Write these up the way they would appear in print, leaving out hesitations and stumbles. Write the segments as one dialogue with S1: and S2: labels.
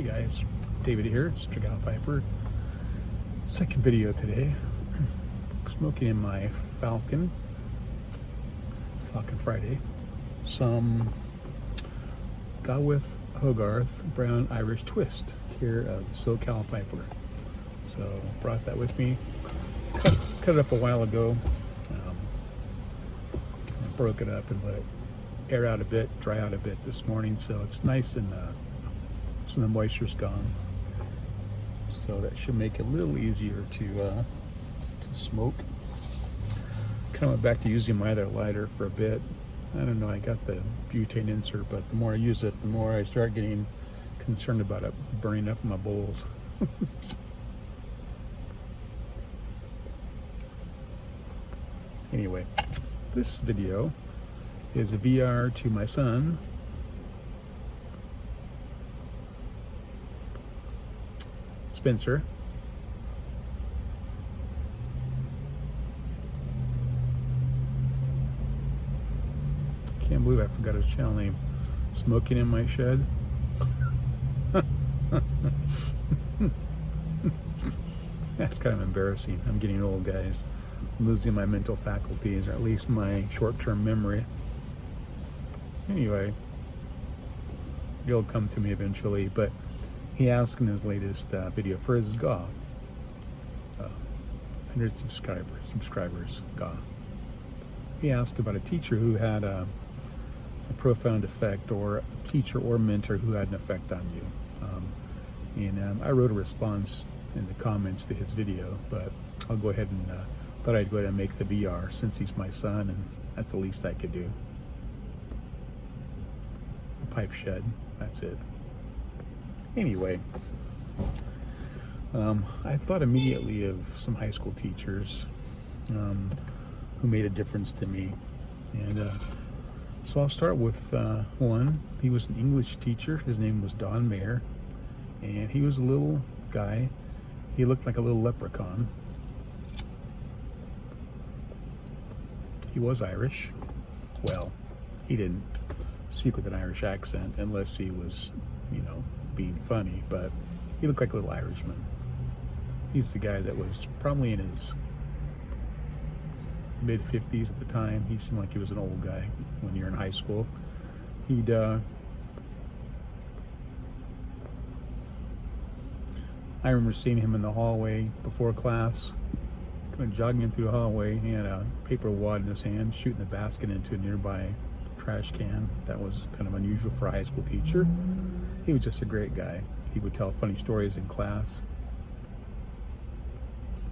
S1: Hey guys, David here, it's Dragal Viper. Second video today. Smoking in my Falcon Friday, some Gawith Hogarth Brown Irish Twist here of SoCal Piper. So brought that with me, cut it up a while ago, broke it up and let it air out a bit, dry out a bit this morning, so it's nice and some of the moisture's gone. So that should make it a little easier to smoke. Kind of went back to using my other lighter for a bit. I don't know, I got the butane insert, but the more I use it, the more I start getting concerned about it burning up my bowls. Anyway, this video is a VR to my son, Spencer. Can't believe I forgot his channel name. Smoking in My Shed. That's kind of embarrassing. I'm getting old, guys. I'm losing my mental faculties, or at least my short-term memory. Anyway, it'll come to me eventually, but he asked in his latest video for his GAW. 100 subscribers, GAW. He asked about a teacher who had a profound effect, or a teacher or mentor who had an effect on you. I wrote a response in the comments to his video, but I'll go ahead and thought I'd go ahead and make the VR since he's my son, and that's the least I could do. The pipe shed, that's it. Anyway, I thought immediately of some high school teachers who made a difference to me. And so I'll start with one. He was an English teacher. His name was Don Mayer. And he was a little guy. He looked like a little leprechaun. He was Irish. Well, he didn't speak with an Irish accent unless he was, being funny, but he looked like a little Irishman. He's the guy that was probably in his mid-50s at the time. He seemed like he was an old guy when you're in high school. I remember seeing him in the hallway before class, kind of jogging through the hallway. He had a paper wad in his hand, shooting the basket into a nearby trash can. That was kind of unusual for a high school teacher. He was just a great guy. He would tell funny stories in class.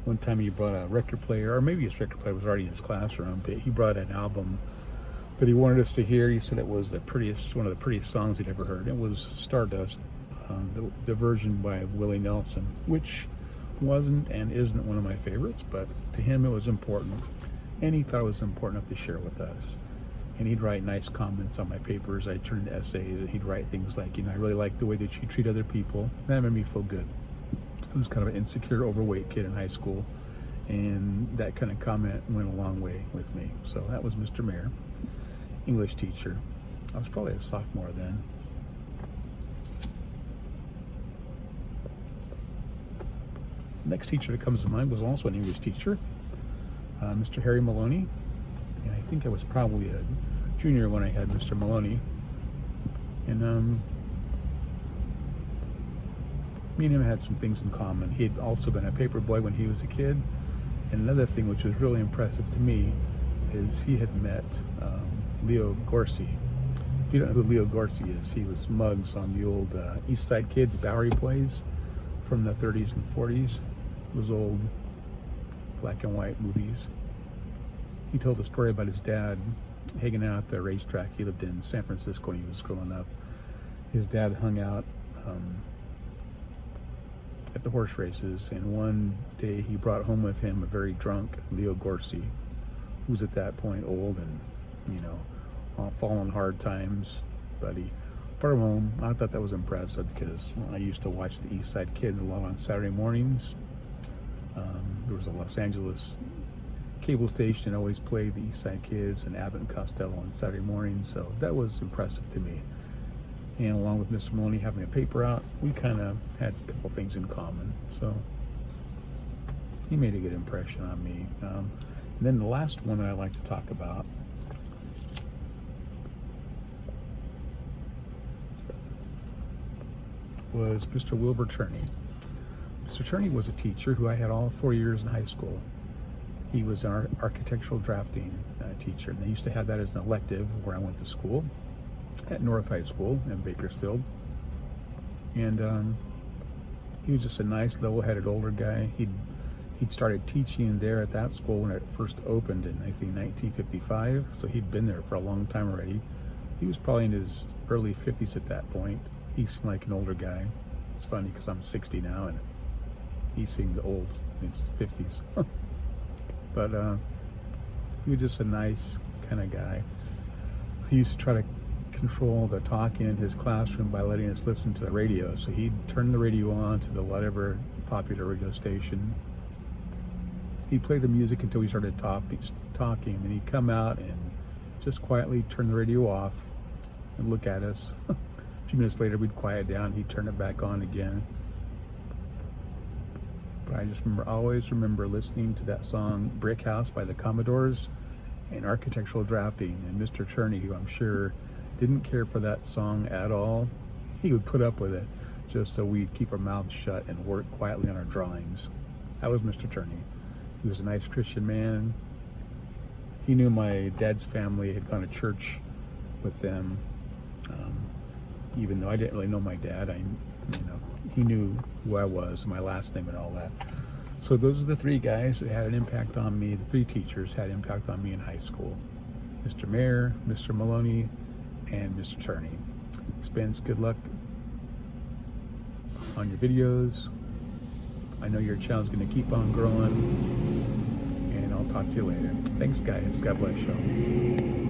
S1: One time he brought a record player, or maybe his record player was already in his classroom, but he brought an album that he wanted us to hear. He said it was one of the prettiest songs he'd ever heard. It was Stardust, the version by Willie Nelson, which wasn't and isn't one of my favorites, but to him it was important, and he thought it was important enough to share with us. And he'd write nice comments on my papers. I'd turn into essays, and he'd write things like, I really like the way that you treat other people. And that made me feel good. I was kind of an insecure, overweight kid in high school, and that kind of comment went a long way with me. So that was Mr. Mayer, English teacher. I was probably a sophomore then. Next teacher that comes to mind was also an English teacher, Mr. Harry Maloney. And I think I was probably a junior when I had Mr. Maloney. And me and him had some things in common. He had also been a paper boy when he was a kid. And another thing which was really impressive to me is he had met Leo Gorcey. If you don't know who Leo Gorcey is, he was Muggs on the old East Side Kids Bowery Boys from the 30s and 40s. Those old black and white movies. He told a story about his dad hanging out at the racetrack. He lived in San Francisco when he was growing up. His dad hung out at the horse races, and one day he brought home with him a very drunk Leo Gorcey, who was at that point old and, fallen hard times, but he brought him home. I thought that was impressive because I used to watch the East Side Kids a lot on Saturday mornings. There was a Los Angeles cable station always played the East Side Kids and Abbott and Costello on Saturday mornings, so that was impressive to me. and along with Mr. Maloney having a paper out, we kind of had a couple things in common. So he made a good impression on me. And then the last one that I like to talk about was Mr. Wilbur Turney. Mr. Turney was a teacher who I had all 4 years in high school. He was an architectural drafting teacher, and they used to have that as an elective where I went to school at North High School in Bakersfield. And he was just a nice, level-headed older guy. He'd started teaching there at that school when it first opened in, I think, 1955, so he'd been there for a long time already. He was probably in his early 50s at that point. He seemed like an older guy. It's funny because I'm 60 now, and he seemed old in his 50s. But he was just a nice kind of guy. He used to try to control the talking in his classroom by letting us listen to the radio. So he'd turn the radio on to the whatever popular radio station. He'd play the music until we started talking. Then he'd come out and just quietly turn the radio off and look at us. A few minutes later, we'd quiet down. He'd turn it back on again. But I just always remember listening to that song Brick House by the Commodores and architectural drafting, and Mr. Turney, who I'm sure didn't care for that song at all, he would put up with it just so we'd keep our mouths shut and work quietly on our drawings. That was Mr. Turney. He was a nice Christian man. He knew my dad's family, had gone to church with them. Even though I didn't really know my dad, he knew who I was, my last name and all that. So those are the three guys that had an impact on me. The three teachers had an impact on me in high school. Mr. Mayer, Mr. Maloney, and Mr. Turney. Spence, good luck on your videos. I know your channel's going to keep on growing, and I'll talk to you later. Thanks, guys. God bless you.